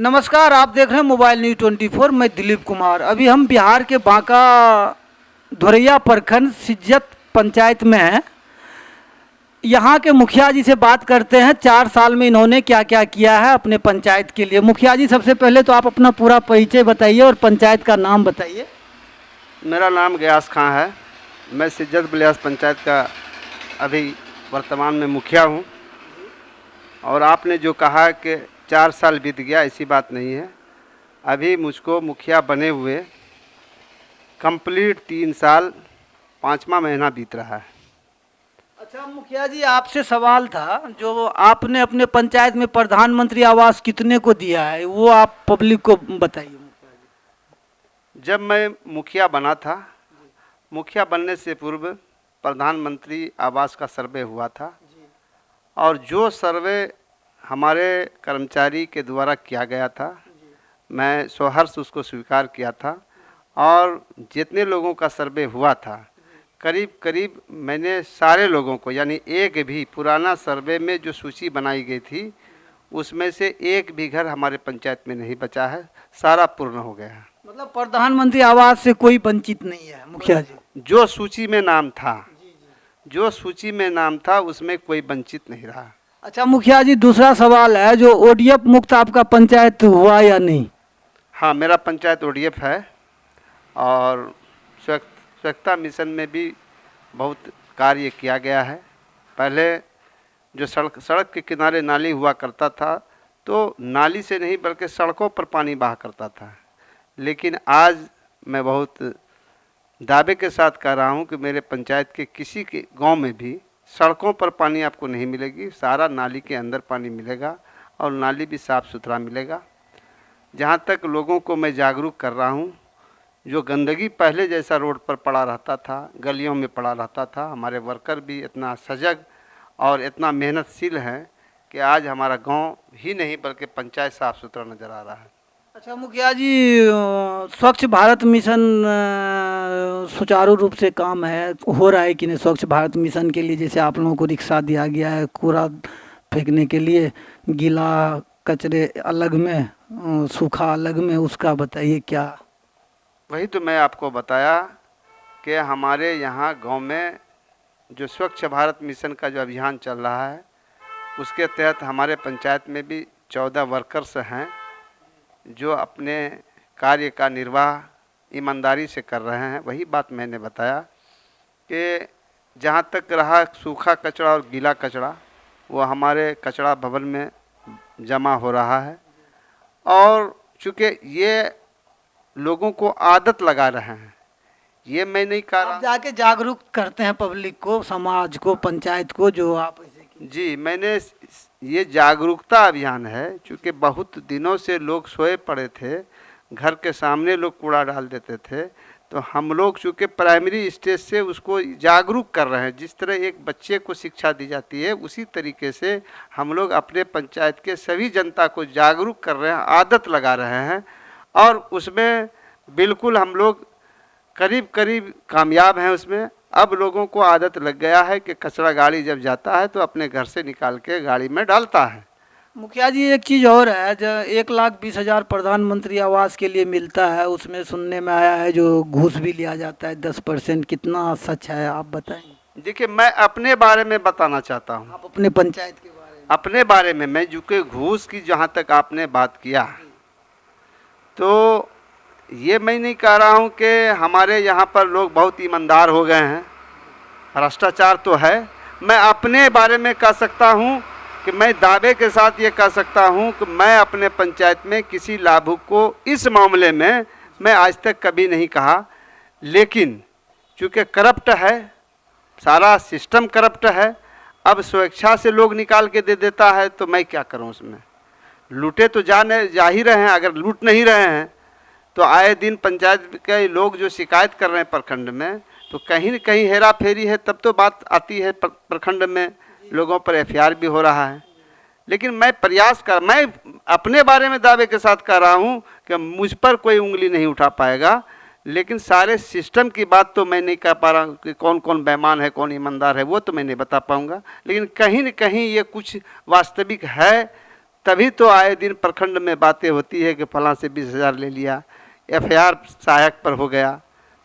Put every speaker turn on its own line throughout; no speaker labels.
नमस्कार, आप देख रहे हैं मोबाइल न्यूज 24। मैं दिलीप कुमार। अभी हम बिहार के बांका धोरैया प्रखंड सिज्जत पंचायत में हैं। यहाँ के मुखिया जी से बात करते हैं, 4 साल में इन्होंने क्या क्या किया है अपने पंचायत के लिए। मुखिया जी, सबसे पहले तो आप अपना पूरा परिचय बताइए और पंचायत का नाम बताइए।
मेरा नाम गयास खां है। मैं सिज्जत बलियास पंचायत का अभी वर्तमान में मुखिया हूँ। और आपने जो कहा कि 4 साल बीत गया, ऐसी बात नहीं है। अभी मुझको मुखिया बने हुए कंप्लीट 3 साल 5वां महीना बीत रहा है।
अच्छा मुखिया जी, आपसे सवाल था, जो आपने अपने पंचायत में प्रधानमंत्री आवास कितने को दिया है वो आप पब्लिक को बताइए।
जब मैं मुखिया बना था, मुखिया बनने से पूर्व प्रधानमंत्री आवास का सर्वे हुआ था और जो सर्वे हमारे कर्मचारी के द्वारा किया गया था, मैं सहर्ष उसको स्वीकार किया था। और जितने लोगों का सर्वे हुआ था, करीब करीब मैंने सारे लोगों को, यानी एक भी पुराना सर्वे में जो सूची बनाई गई थी उसमें से एक भी घर हमारे पंचायत में नहीं बचा है, सारा पूर्ण हो गया है।
मतलब प्रधानमंत्री आवास से कोई वंचित नहीं है मुखिया जी।
जो सूची में नाम था, जो सूची में नाम था उसमें कोई वंचित नहीं रहा।
अच्छा मुखिया जी, दूसरा सवाल है, जो ओडीएफ मुक्त आपका पंचायत हुआ या नहीं?
हाँ, मेरा पंचायत ओडीएफ है और स्वच्छता मिशन में भी बहुत कार्य किया गया है। पहले जो सड़क के किनारे नाली हुआ करता था, तो नाली से नहीं बल्कि सड़कों पर पानी बहा करता था। लेकिन आज मैं बहुत दावे के साथ कह रहा हूँ कि मेरे पंचायत के किसी के गांव में भी सड़कों पर पानी आपको नहीं मिलेगी, सारा नाली के अंदर पानी मिलेगा और नाली भी साफ़ सुथरा मिलेगा। जहाँ तक लोगों को मैं जागरूक कर रहा हूँ, जो गंदगी पहले जैसा रोड पर पड़ा रहता था, गलियों में पड़ा रहता था, हमारे वर्कर भी इतना सजग और इतना मेहनतशील हैं कि आज हमारा गांव ही नहीं बल्कि पंचायत साफ़ सुथरा नज़र आ रहा है।
अच्छा मुखिया जी, स्वच्छ भारत मिशन सुचारू रूप से काम है हो रहा है कि नहीं? स्वच्छ भारत मिशन के लिए जैसे आप लोगों को रिक्शा दिया गया है कूड़ा फेंकने के लिए, गीला कचरे अलग में, सूखा अलग में, उसका बताइए क्या?
वही तो मैं आपको बताया कि हमारे यहाँ गांव में जो स्वच्छ भारत मिशन का जो अभियान चल रहा है, उसके तहत हमारे पंचायत में भी 14 वर्कर्स हैं जो अपने कार्य का निर्वाह ईमानदारी से कर रहे हैं। वही बात मैंने बताया कि जहाँ तक रहा सूखा कचरा और गीला कचरा, वो हमारे कचरा भवन में जमा हो रहा है। और चूँकि ये लोगों को आदत लगा रहे हैं, ये मैं नहीं कह रहा।
आप जाके जागरूक करते हैं पब्लिक को, समाज को, पंचायत को, जो आप ऐसे
जी, मैंने ये जागरूकता अभियान है। चूँकि बहुत दिनों से लोग सोए पड़े थे, घर के सामने लोग कूड़ा डाल देते थे, तो हम लोग चूँकि प्राइमरी स्टेज से उसको जागरूक कर रहे हैं। जिस तरह एक बच्चे को शिक्षा दी जाती है, उसी तरीके से हम लोग अपने पंचायत के सभी जनता को जागरूक कर रहे हैं, आदत लगा रहे हैं। और उसमें बिल्कुल हम लोग करीब करीब कामयाब हैं उसमें। अब लोगों को आदत लग गया है कि कचरा गाड़ी जब जाता है तो अपने घर से निकाल के गाड़ी में डालता है।
मुखिया जी, एक चीज़ और है, जो 1,20,000 प्रधानमंत्री आवास के लिए मिलता है, उसमें सुनने में आया है जो घूस भी लिया जाता है 10%। कितना सच है आप बताएंगे?
देखिए, मैं अपने बारे में बताना चाहता हूँ।
आप अपने पंचायत के बारे में?
अपने बारे में मैं, जो कि घूस की जहाँ तक आपने बात किया, तो ये मैं नहीं कह रहा हूँ कि हमारे यहाँ पर लोग बहुत ईमानदार हो गए हैं, भ्रष्टाचार तो है। मैं अपने बारे में कह सकता हूँ कि मैं दावे के साथ ये कह सकता हूँ कि मैं अपने पंचायत में किसी लाभुक को इस मामले में मैं आज तक कभी नहीं कहा। लेकिन चूँकि करप्ट है, सारा सिस्टम करप्ट है, अब स्वेच्छा से लोग निकाल के दे देता है, तो मैं क्या करूँ उसमें? लूटे तो जा ही रहे हैं। अगर लूट नहीं रहे हैं तो आए दिन पंचायत के लोग जो शिकायत कर रहे हैं प्रखंड में, तो कहीं न कहीं हेरा फेरी है, तब तो बात आती है प्रखंड में, लोगों पर एफआईआर भी हो रहा है। लेकिन मैं मैं अपने बारे में दावे के साथ कह रहा हूँ कि मुझ पर कोई उंगली नहीं उठा पाएगा। लेकिन सारे सिस्टम की बात तो मैं नहीं कह पा रहा हूँ कि कौन कौन बेईमान है, कौन ईमानदार है, वो तो मैं नहीं बता पाऊँगा। लेकिन कहीं न कहीं ये कुछ वास्तविक है, तभी तो आए दिन प्रखंड में बातें होती है कि फलां से 20,000 ले लिया, एफआईआर सहायक पर हो गया।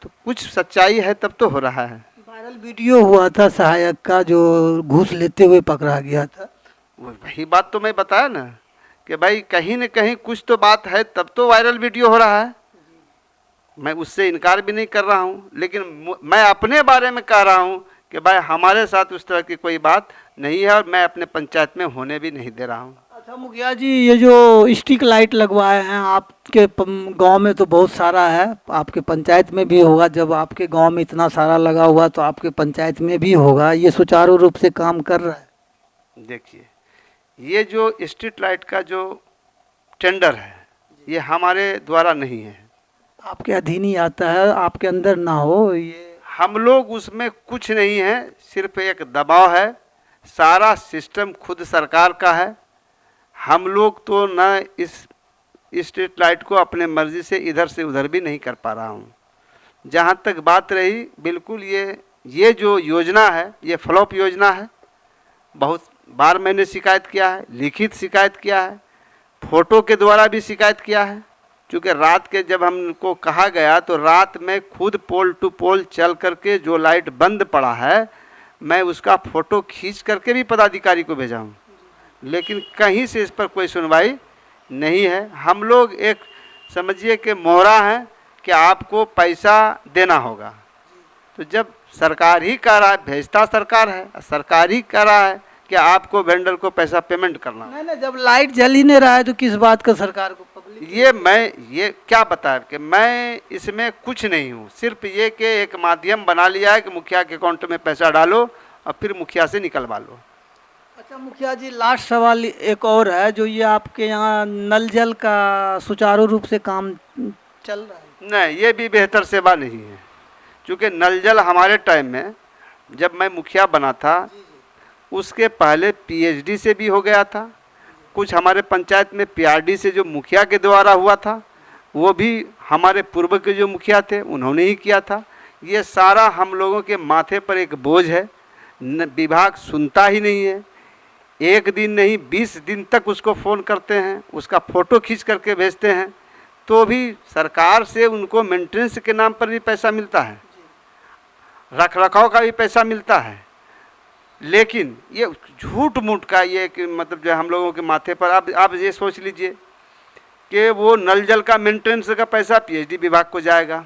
तो कुछ सच्चाई है तब तो हो रहा है।
वायरल वीडियो हुआ था सहायक का जो घूस लेते हुए पकड़ा गया था।
वही बात तो मैं बताया ना कि भाई कहीं न कहीं कुछ तो बात है तब तो वायरल वीडियो हो रहा है। मैं उससे इनकार भी नहीं कर रहा हूँ, लेकिन मैं अपने बारे में कह रहा हूँ कि भाई हमारे साथ उस तरह की कोई बात नहीं है और मैं अपने पंचायत में होने भी नहीं दे रहा हूँ।
अच्छा मुखिया जी, ये जो स्ट्रीट लाइट लगवाए हैं आपके गांव में तो बहुत सारा है, आपके पंचायत में भी होगा। जब आपके गांव में इतना सारा लगा हुआ तो आपके पंचायत में भी होगा। ये सुचारू रूप से काम कर रहा है?
देखिए, ये जो स्ट्रीट लाइट का जो टेंडर है ये हमारे द्वारा नहीं है,
आपके अधीन ही आता है, आपके अंदर ना हो ये।
हम लोग उसमें कुछ नहीं है, सिर्फ एक दबाव है। सारा सिस्टम खुद सरकार का है। हम लोग तो न इस स्ट्रीट लाइट को अपने मर्जी से इधर से उधर भी नहीं कर पा रहा हूँ। जहाँ तक बात रही, बिल्कुल ये जो योजना है ये फ्लॉप योजना है। बहुत बार मैंने शिकायत किया है, लिखित शिकायत किया है, फोटो के द्वारा भी शिकायत किया है। क्योंकि रात के जब हमको कहा गया तो रात में खुद पोल टू पोल चल करके जो लाइट बंद पड़ा है मैं उसका फ़ोटो खींच करके भी पदाधिकारी को भेजा हूँ, लेकिन कहीं से इस पर कोई सुनवाई नहीं है। हम लोग एक समझिए कि मोहरा है कि आपको पैसा देना होगा। तो जब सरकार ही कह रहा है, भेजता सरकार है, सरकार ही कह रहा है कि आपको वेंडर को पैसा पेमेंट करना।
नहीं, जब लाइट जल ही नहीं रहा है तो किस बात का सरकार को पब्लिक?
ये क्या बताया कि मैं इसमें कुछ नहीं हूँ, सिर्फ ये कि एक माध्यम बना लिया है कि मुखिया के अकाउंट में पैसा डालो और फिर मुखिया से निकलवा लो।
अच्छा मुखिया जी, लास्ट सवाल एक और है, जो ये आपके यहाँ नल जल का सुचारू रूप से काम चल रहा है?
नहीं, ये भी बेहतर सेवा नहीं है। क्योंकि नल जल हमारे टाइम में जब मैं मुखिया बना था उसके पहले पीएचडी से भी हो गया था। कुछ हमारे पंचायत में पीआरडी से जो मुखिया के द्वारा हुआ था वो भी हमारे पूर्व के जो मुखिया थे उन्होंने ही किया था। ये सारा हम लोगों के माथे पर एक बोझ है, विभाग सुनता ही नहीं है। एक दिन नहीं 20 दिन तक उसको फ़ोन करते हैं, उसका फ़ोटो खींच करके भेजते हैं, तो भी सरकार से उनको मेंटेनेंस के नाम पर भी पैसा मिलता है, रख रखाव का भी पैसा मिलता है। लेकिन ये झूठ मूठ का ये कि मतलब जो हम लोगों के माथे पर आप ये सोच लीजिए कि वो नल जल का मेंटेनेंस का पैसा पीएचडी विभाग को जाएगा,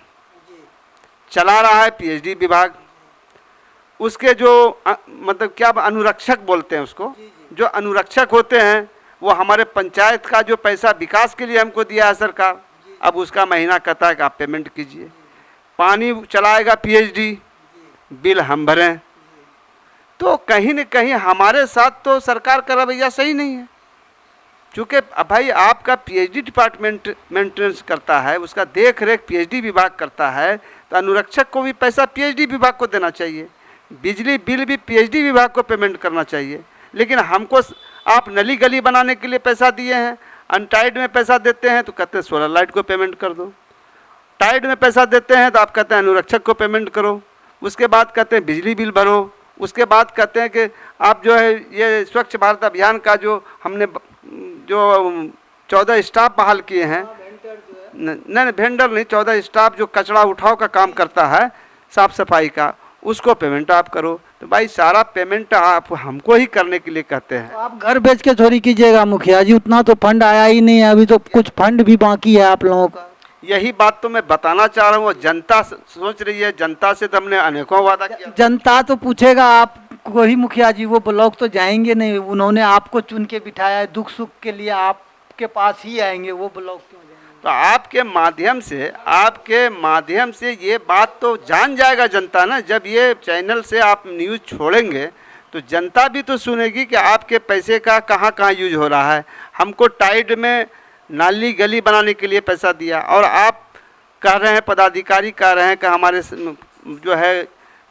चला रहा है पीएचडी विभाग। उसके जो मतलब क्या अनुरक्षक बोलते हैं उसको, जो अनुरक्षक होते हैं वो हमारे पंचायत का जो पैसा विकास के लिए हमको दिया है सरकार, अब उसका महीना कहता है कि आप पेमेंट कीजिए। पानी चलाएगा पीएचडी, बिल हम भरें। तो कहीं न कहीं हमारे साथ तो सरकार का रवैया सही नहीं है। चूँकि भाई आपका पीएचडी डिपार्टमेंट मेंटेनेंस करता है, उसका देख रेख पीएचडी विभाग करता है, तो अनुरक्षक को भी पैसा पीएचडी विभाग को देना चाहिए, बिजली बिल भी पीएचडी विभाग को पेमेंट करना चाहिए। लेकिन हमको आप नली गली बनाने के लिए पैसा दिए हैं, अनटाइड में पैसा देते हैं तो कहते हैं सोलर लाइट को पेमेंट कर दो, टाइड में पैसा देते हैं तो आप कहते हैं अनुरक्षक को पेमेंट करो, उसके बाद कहते हैं बिजली बिल भरो, उसके बाद कहते हैं कि आप जो है ये स्वच्छ भारत अभियान का जो हमने जो 14 स्टाफ बहाल किए हैं, नहीं वेंडर नहीं, 14 स्टाफ जो कचरा उठाव का काम करता है साफ सफाई का, उसको पेमेंट आप करो। तो भाई सारा पेमेंट आप हमको ही करने के लिए कहते हैं।
तो आप घर बेच के चोरी कीजिएगा मुखिया जी, उतना तो फंड आया ही नहीं है, अभी तो कुछ फंड भी बाकी है आप लोगों का।
यही बात तो मैं बताना चाह रहा हूँ। जनता सोच रही है, जनता से तो हमने अनेकों वादा किया।
जनता तो पूछेगा आप वही मुखिया जी, वो ब्लॉक तो जाएंगे नहीं, उन्होंने आपको चुन के बिठाया है, दुख सुख के लिए आपके पास ही आएंगे, वो ब्लॉक क्यों जाएंगे?
तो आपके माध्यम से ये बात तो जान जाएगा जनता ना। जब ये चैनल से आप न्यूज़ छोड़ेंगे तो जनता भी तो सुनेगी कि आपके पैसे का कहाँ कहाँ यूज हो रहा है। हमको टाइड में नाली गली बनाने के लिए पैसा दिया और आप कह रहे हैं, पदाधिकारी कह रहे हैं कि हमारे जो है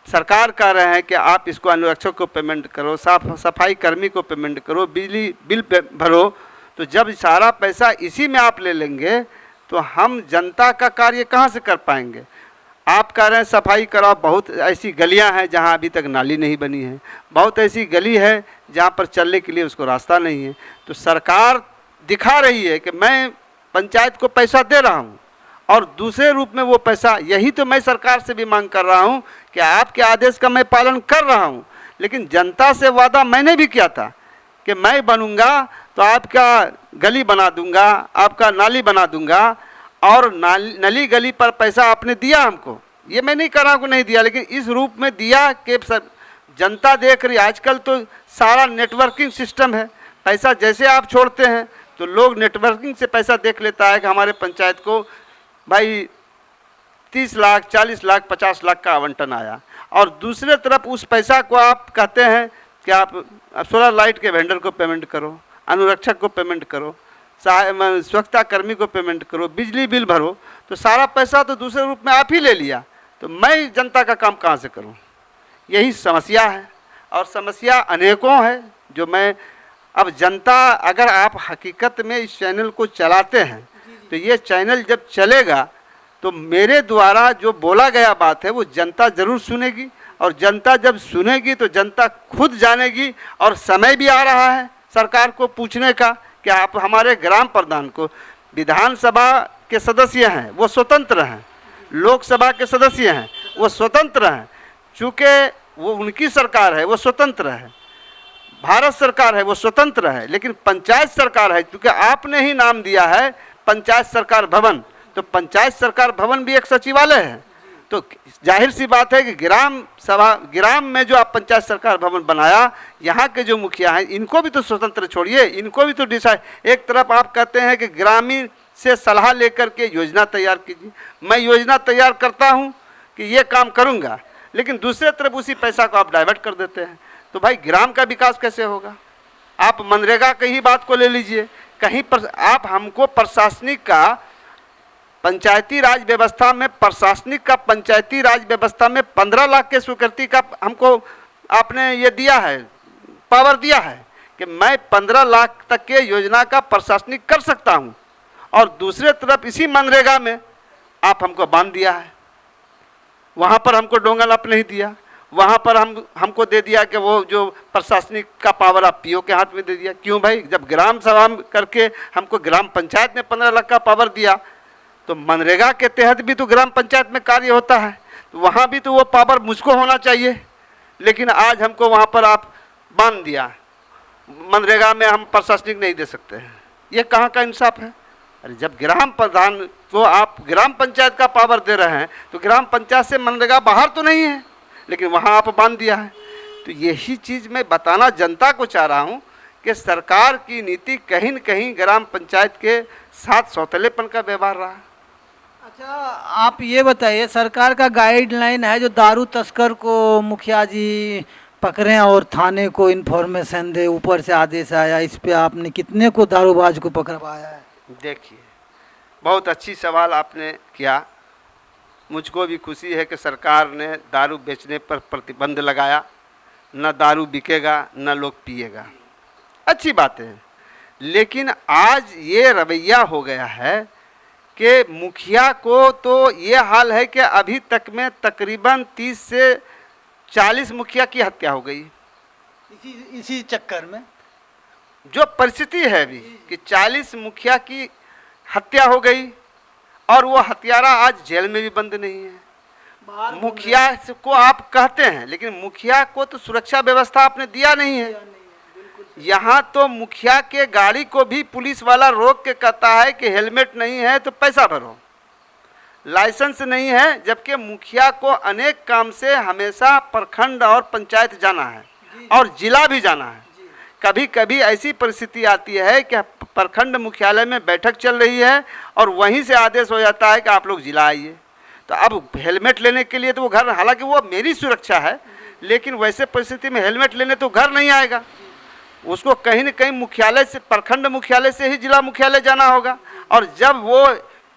सरकार कह रहे हैं कि आप इसको अनुरक्षक को पेमेंट करो, साफ सफाई कर्मी को पेमेंट करो, बिजली बिल भरो। तो जब सारा पैसा इसी में आप ले लेंगे तो हम जनता का कार्य कहाँ से कर पाएंगे? आप कह रहे हैं सफाई कराओ, बहुत ऐसी गलियां हैं जहां अभी तक नाली नहीं बनी है, बहुत ऐसी गली है जहां पर चलने के लिए उसको रास्ता नहीं है। तो सरकार दिखा रही है कि मैं पंचायत को पैसा दे रहा हूँ और दूसरे रूप में वो पैसा, यही तो मैं सरकार से भी मांग कर रहा हूँ कि आपके आदेश का मैं पालन कर रहा हूँ, लेकिन जनता से वादा मैंने भी किया था कि मैं बनूंगा तो आपका गली बना दूंगा, आपका नाली बना दूंगा, और नली गली पर पैसा आपने दिया हमको, ये मैं नहीं कर रहा हूँ नहीं दिया, लेकिन इस रूप में दिया कि सब जनता देख रही। आजकल तो सारा नेटवर्किंग सिस्टम है, पैसा जैसे आप छोड़ते हैं तो लोग नेटवर्किंग से पैसा देख लेता है कि हमारे पंचायत को भाई 30 लाख 40 लाख 50 लाख का आवंटन आया, और दूसरे तरफ उस पैसा को आप कहते हैं कि आप सोलर लाइट के वेंडर को पेमेंट करो, अनुरक्षक को पेमेंट करो, स्वच्छता कर्मी को पेमेंट करो, बिजली बिल भरो, तो सारा पैसा तो दूसरे रूप में आप ही ले लिया, तो मैं जनता का काम कहाँ से करूँ? यही समस्या है, और समस्या अनेकों है जो मैं अब जनता, अगर आप हकीकत में इस चैनल को चलाते हैं तो ये चैनल जब चलेगा तो मेरे द्वारा जो बोला गया बात है वो जनता ज़रूर सुनेगी, और जनता जब सुनेगी तो जनता खुद जानेगी। और समय भी आ रहा है सरकार को पूछने का कि आप हमारे ग्राम प्रधान को, विधानसभा के सदस्य हैं वो स्वतंत्र हैं, लोकसभा के सदस्य हैं वो स्वतंत्र हैं, चूँकि वो उनकी सरकार है वो स्वतंत्र है, भारत सरकार है वो स्वतंत्र है, लेकिन पंचायत सरकार है, क्योंकि आपने ही नाम दिया है पंचायत सरकार भवन, तो पंचायत सरकार भवन भी एक सचिवालय है। तो जाहिर सी बात है कि ग्राम में जो आप पंचायत सरकार भवन बनाया, यहाँ के जो मुखिया हैं इनको भी तो स्वतंत्र छोड़िए, इनको भी तो डिसाइड। एक तरफ आप कहते हैं कि ग्रामीण से सलाह लेकर के योजना तैयार कीजिए, मैं योजना तैयार करता हूँ कि ये काम करूँगा, लेकिन दूसरे तरफ उसी पैसा को आप डाइवर्ट कर देते हैं, तो भाई ग्राम का विकास कैसे होगा? आप मनरेगा की ही बात को ले लीजिए, कहीं पर आप हमको प्रशासनिक का, पंचायती राज व्यवस्था में प्रशासनिक का, पंचायती राज व्यवस्था में 15 लाख के स्वीकृति का हमको आपने ये दिया है, पावर दिया है कि मैं 15 लाख तक के योजना का प्रशासनिक कर सकता हूँ, और दूसरे तरफ इसी मनरेगा में आप हमको बांध दिया है, वहाँ पर हमको डोंगल आप नहीं दिया, वहाँ पर हमको दे दिया कि वो जो प्रशासनिक का पावर आप पीओ के हाथ में दे दिया। क्यों भाई? जब ग्राम सभा करके हमको ग्राम पंचायत ने 15 लाख का पावर दिया, तो मनरेगा के तहत भी तो ग्राम पंचायत में कार्य होता है, तो वहाँ भी तो वो पावर मुझको होना चाहिए, लेकिन आज हमको वहाँ पर आप बांध दिया, मनरेगा में हम प्रशासनिक नहीं दे सकते हैं। ये कहाँ का इंसाफ है? अरे जब ग्राम प्रधान को आप ग्राम पंचायत का पावर दे रहे हैं तो ग्राम पंचायत से मनरेगा बाहर तो नहीं है, लेकिन वहाँ आप बांध दिया है। तो यही चीज़ मैं बताना जनता को चाह रहा हूँ कि सरकार की नीति कहीं न कहीं ग्राम पंचायत के साथ सौतेलेपन का व्यवहार रहा।
अच्छा, आप ये बताइए, सरकार का गाइडलाइन है जो दारू तस्कर को मुखिया जी पकड़ें और थाने को इन्फॉर्मेशन दे, ऊपर से आदेश आया, इस पे आपने कितने को दारूबाज को पकड़वाया है?
देखिए, बहुत अच्छी सवाल आपने किया। मुझको भी खुशी है कि सरकार ने दारू बेचने पर प्रतिबंध लगाया, न दारू बिकेगा न लोग पिएगा, अच्छी बात है। लेकिन आज ये रवैया हो गया है कि मुखिया को तो ये हाल है कि अभी तक में तकरीबन 30 से 40 मुखिया की हत्या हो गई।
इसी चक्कर में
जो परिस्थिति है अभी कि 40 मुखिया की हत्या हो गई, और वो हत्यारा आज जेल में भी बंद नहीं है। मुखिया को आप कहते हैं, लेकिन मुखिया को तो सुरक्षा व्यवस्था आपने दिया नहीं है। यहाँ तो मुखिया के गाड़ी को भी पुलिस वाला रोक के कहता है कि हेलमेट नहीं है तो पैसा भरो, लाइसेंस नहीं है, जबकि मुखिया को अनेक काम से हमेशा प्रखंड और पंचायत जाना है और जिला भी जाना है। कभी कभी ऐसी परिस्थिति आती है कि प्रखंड मुख्यालय में बैठक चल रही है और वहीं से आदेश हो जाता है कि आप लोग जिला आइए। तो अब हेलमेट लेने के लिए तो वो घर, हालांकि वो मेरी सुरक्षा है, लेकिन वैसे परिस्थिति में हेलमेट लेने तो घर नहीं आएगा, उसको कहीं न कहीं मुख्यालय से, प्रखंड मुख्यालय से ही जिला मुख्यालय जाना होगा, और जब वो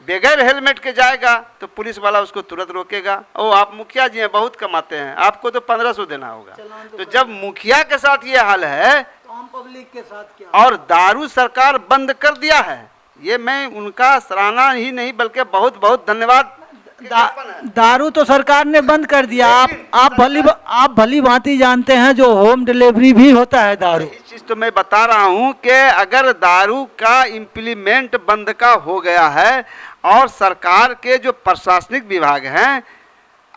बगैर हेलमेट के जाएगा तो पुलिस वाला उसको तुरंत रोकेगा। ओ आप मुखिया जी हैं, बहुत कमाते हैं, आपको तो 1500 देना होगा। तो जब मुखिया के साथ ये हाल है
तो आम पब्लिक के साथ क्या?
और दारू सरकार बंद कर दिया है, ये मैं उनका सराहना ही नहीं बल्कि बहुत बहुत धन्यवाद।
दारू तो सरकार ने बंद कर दिया। आप भली भांति जानते हैं जो होम डिलीवरी भी होता है दारू,
तो मैं बता रहा हूं कि अगर दारू का इम्प्लीमेंट बंद का हो गया है और सरकार के जो प्रशासनिक विभाग हैं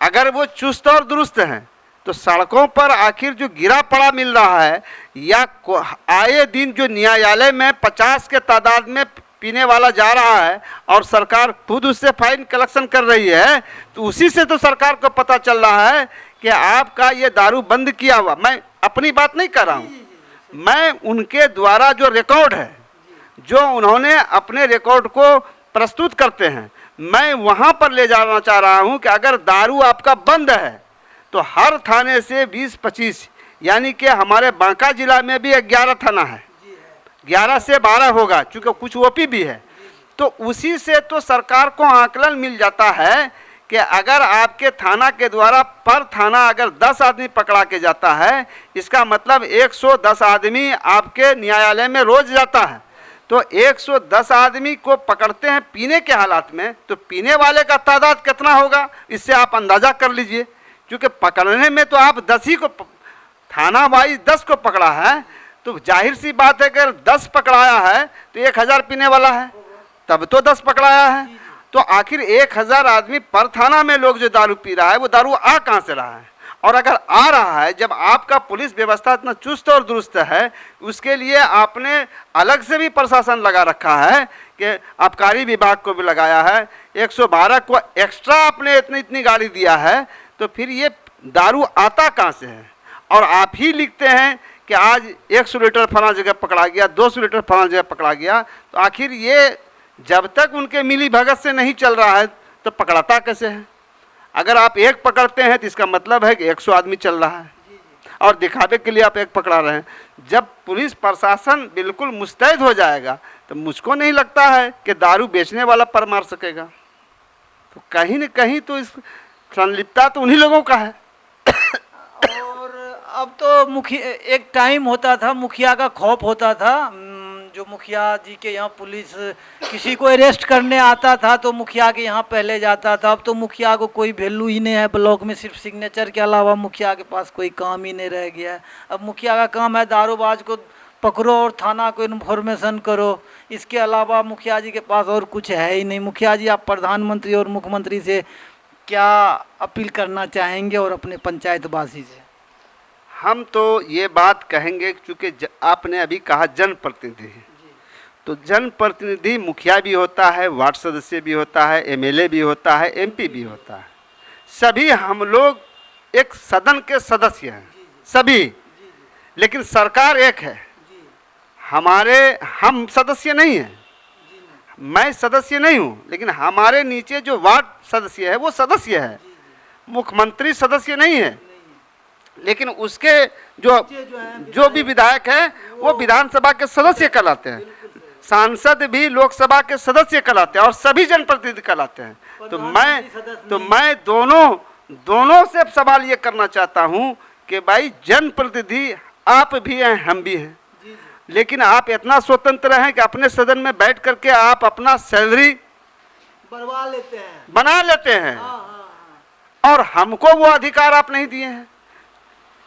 अगर वो चुस्त और दुरुस्त हैं तो सड़कों पर आखिर जो गिरा पड़ा मिल रहा है या आए दिन जो न्यायालय में 50 के तादाद में पीने वाला जा रहा है और सरकार खुद उससे फाइन कलेक्शन कर रही है, तो उसी से तो सरकार को पता चल रहा है कि आपका ये दारू बंद किया हुआ। मैं अपनी बात नहीं कर रहा हूँ, मैं उनके द्वारा जो रिकॉर्ड है, जो उन्होंने अपने रिकॉर्ड को प्रस्तुत करते हैं, मैं वहाँ पर ले जाना चाह रहा हूँ कि अगर दारू आपका बंद है तो हर थाने से 20-25, यानी कि हमारे बांका जिला में भी 11 थाना है, 11 से 12 होगा क्योंकि कुछ ओपी भी है। तो उसी से तो सरकार को आकलन मिल जाता है कि अगर आपके थाना के द्वारा पर थाना अगर 10 आदमी पकड़ा के जाता है, इसका मतलब 110 आदमी आपके न्यायालय में रोज जाता है। तो 110 आदमी को पकड़ते हैं पीने के हालात में, तो पीने वाले का तादाद कितना होगा इससे आप अंदाज़ा कर लीजिए। क्योंकि पकड़ने में तो आप 10 ही को, थाना वाइज 10 को पकड़ा है, तो जाहिर सी बात है कि अगर 10 पकड़ाया है तो 1000 पीने वाला है, तब तो 10 पकड़ाया है। तो आखिर 1000 आदमी पर थाना में लोग जो दारू पी रहा है वो दारू आ कहाँ से रहा है? और अगर आ रहा है, जब आपका पुलिस व्यवस्था इतना चुस्त और दुरुस्त है, उसके लिए आपने अलग से भी प्रशासन लगा रखा है कि आबकारी विभाग को भी लगाया है, 112 को एक्स्ट्रा आपने इतनी गाड़ी दिया है, तो फिर ये दारू आता कहाँ से है? और आप ही लिखते हैं कि आज 100 लीटर फलां जगह पकड़ा गया, 200 लीटर फलां जगह पकड़ा गया। तो आखिर ये जब तक उनके मिली भगत से नहीं चल रहा है तो पकड़ाता कैसे है? अगर आप एक पकड़ते हैं तो इसका मतलब है कि 100 आदमी चल रहा है और दिखावे के लिए आप एक पकड़ा रहे हैं। जब पुलिस प्रशासन बिल्कुल मुस्तैद हो जाएगा तो मुझको नहीं लगता है कि दारू बेचने वाला पर मार सकेगा। तो कहीं न कहीं तो इस संलिप्तता तो उन्हीं लोगों का है।
और अब तो मुखिया, एक टाइम होता था मुखिया का खौफ होता था, जो मुखिया जी के यहाँ पुलिस किसी को अरेस्ट करने आता था तो मुखिया के यहाँ पहले जाता था। अब तो मुखिया को कोई वैल्यू ही नहीं है, ब्लॉक में सिर्फ सिग्नेचर के अलावा मुखिया के पास कोई काम ही नहीं रह गया है। अब मुखिया का काम है दारूबाज को पकड़ो और थाना को इन्फॉर्मेशन करो, इसके अलावा मुखिया जी के पास और कुछ है ही नहीं। मुखिया जी, आप प्रधानमंत्री और मुख्यमंत्री से क्या अपील करना चाहेंगे और अपने पंचायतवासी से?
हम तो ये बात कहेंगे क्योंकि आपने अभी कहा जनप्रतिनिधि, तो जनप्रतिनिधि मुखिया भी होता है, वार्ड सदस्य भी होता है, एमएलए भी होता है, एमपी भी होता है। सभी हम लोग एक सदन के सदस्य हैं सभी, लेकिन सरकार एक है। हम सदस्य नहीं हैं, मैं सदस्य नहीं हूँ, लेकिन हमारे नीचे जो वार्ड सदस्य है वो सदस्य है। मुख्यमंत्री सदस्य नहीं है, लेकिन उसके जो भी विधायक है वो विधानसभा के सदस्य कहलाते हैं, सांसद भी लोकसभा के सदस्य कहलाते हैं और सभी जनप्रतिनिधि कहलाते हैं। तो मैं दोनों से सवाल ये करना चाहता हूँ कि भाई जनप्रतिनिधि आप भी हैं, हम भी हैं, लेकिन आप इतना स्वतंत्र हैं कि अपने सदन में बैठ करके आप अपना सैलरी बना लेते हैं और हमको वो अधिकार आप नहीं दिए हैं।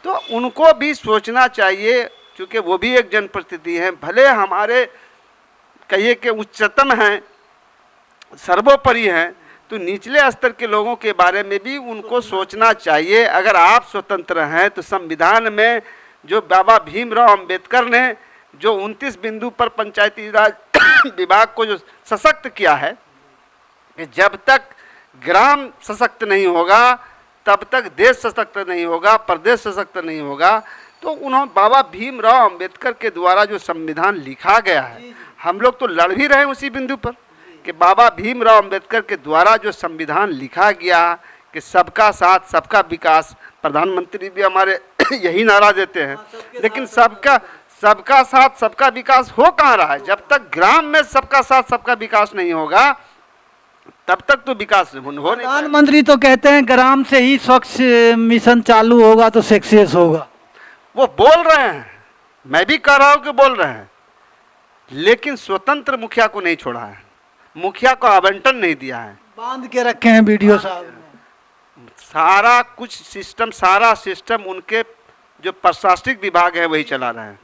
तो उनको भी सोचना चाहिए, क्योंकि वो भी एक जनप्रतिनिधि हैं, भले हमारे कहिए कि उच्चतम हैं, सर्वोपरि हैं, तो निचले स्तर के लोगों के बारे में भी उनको सोचना चाहिए। अगर आप स्वतंत्र हैं तो संविधान में जो बाबा भीमराव अंबेडकर ने जो 29 बिंदु पर पंचायती राज विभाग को जो सशक्त किया है कि जब तक ग्राम सशक्त नहीं होगा तब तक देश सशक्त नहीं होगा, प्रदेश सशक्त नहीं होगा। तो उन्होंने बाबा भीमराव अंबेडकर के द्वारा जो संविधान लिखा गया है, हम लोग तो लड़ भी रहे हैं उसी बिंदु पर कि बाबा भीमराव अंबेडकर के द्वारा जो संविधान लिखा गया कि सबका साथ सबका विकास, प्रधानमंत्री भी हमारे यही नारा देते हैं, लेकिन सबका साथ सबका विकास हो कहाँ रहा है? जब तक ग्राम में सबका साथ सबका विकास नहीं होगा तब तक तो विकास हो नहीं।
प्रधानमंत्री तो कहते हैं ग्राम से ही स्वच्छ मिशन चालू होगा तो सक्सेस होगा।
वो बोल रहे हैं, मैं भी कह रहा हूँ कि बोल रहे हैं, लेकिन स्वतंत्र मुखिया को नहीं छोड़ा है, मुखिया को आवंटन नहीं दिया है,
बांध के रखे हैं वीडियो साहब।
सारा कुछ सारा सिस्टम उनके जो प्रशासनिक विभाग है वही चला रहे हैं।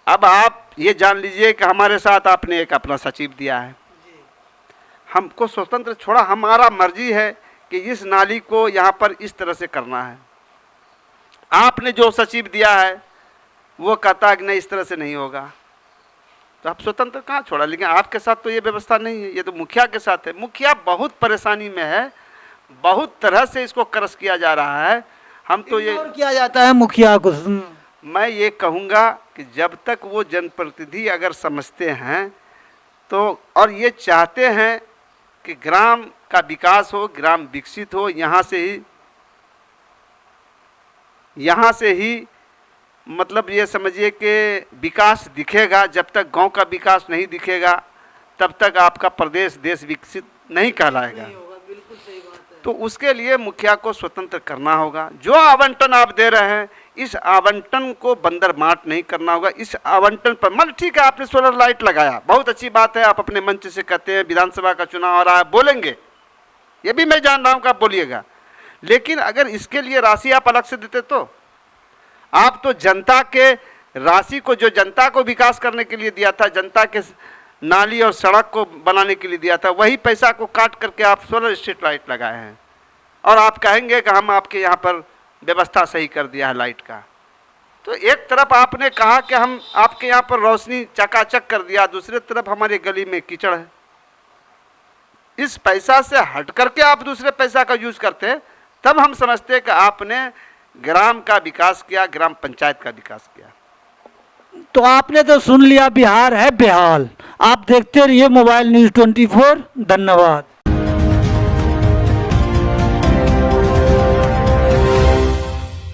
अब आप ये जान लीजिए कि हमारे साथ आपने एक अपना सचिव दिया है, हमको स्वतंत्र छोड़ा, हमारा मर्जी है कि इस नाली को यहाँ पर इस तरह से करना है। आपने जो सचिव दिया है वो कहता है कि नहीं इस तरह से नहीं होगा, तो आप स्वतंत्र कहाँ छोड़ा। लेकिन आपके साथ तो ये व्यवस्था नहीं है, ये तो मुखिया के साथ है। मुखिया बहुत परेशानी में है, बहुत तरह से इसको क्रस किया जा रहा है। हम तो ये
और किया जाता है मुखिया को।
मैं ये कहूँगा कि जब तक वो जनप्रतिनिधि अगर समझते हैं तो और ये चाहते हैं कि ग्राम का विकास हो, ग्राम विकसित हो, यहाँ से ही मतलब ये समझिए कि विकास दिखेगा। जब तक गांव का विकास नहीं दिखेगा तब तक आपका प्रदेश देश विकसित नहीं कहलाएगा।
बिल्कुल सही बात है।
तो उसके लिए मुखिया को स्वतंत्र करना होगा। जो आवंटन आप दे रहे हैं इस आवंटन को बंदर मार्ट नहीं करना होगा। इस आवंटन पर मतलब ठीक है, आपने सोलर लाइट लगाया, बहुत अच्छी बात है, आप अपने मंच से कहते हैं विधानसभा का चुनाव आ रहा है, बोलेंगे, ये भी मैं जान रहा हूँ कि आप बोलिएगा। लेकिन अगर इसके लिए राशि आप अलग से देते तो आप तो जनता के राशि को, जो जनता को विकास करने के लिए दिया था, जनता के नाली और सड़क को बनाने के लिए दिया था, वही पैसा को काट करके आप सोलर स्ट्रीट लाइट लगाए हैं और आप कहेंगे कि हम आपके यहाँ पर व्यवस्था सही कर दिया है लाइट का। तो एक तरफ आपने कहा कि हम आपके यहाँ पर रोशनी चकाचक कर दिया, दूसरी तरफ हमारी गली में कीचड़ है। इस पैसा से हट करके आप दूसरे पैसा का यूज करते हैं, तब हम समझते हैं कि आपने ग्राम का विकास किया, ग्राम पंचायत का विकास किया।
तो आपने तो सुन लिया, बिहार है बेहाल। आप देखते रहिए मोबाइल न्यूज़ 24। धन्यवाद।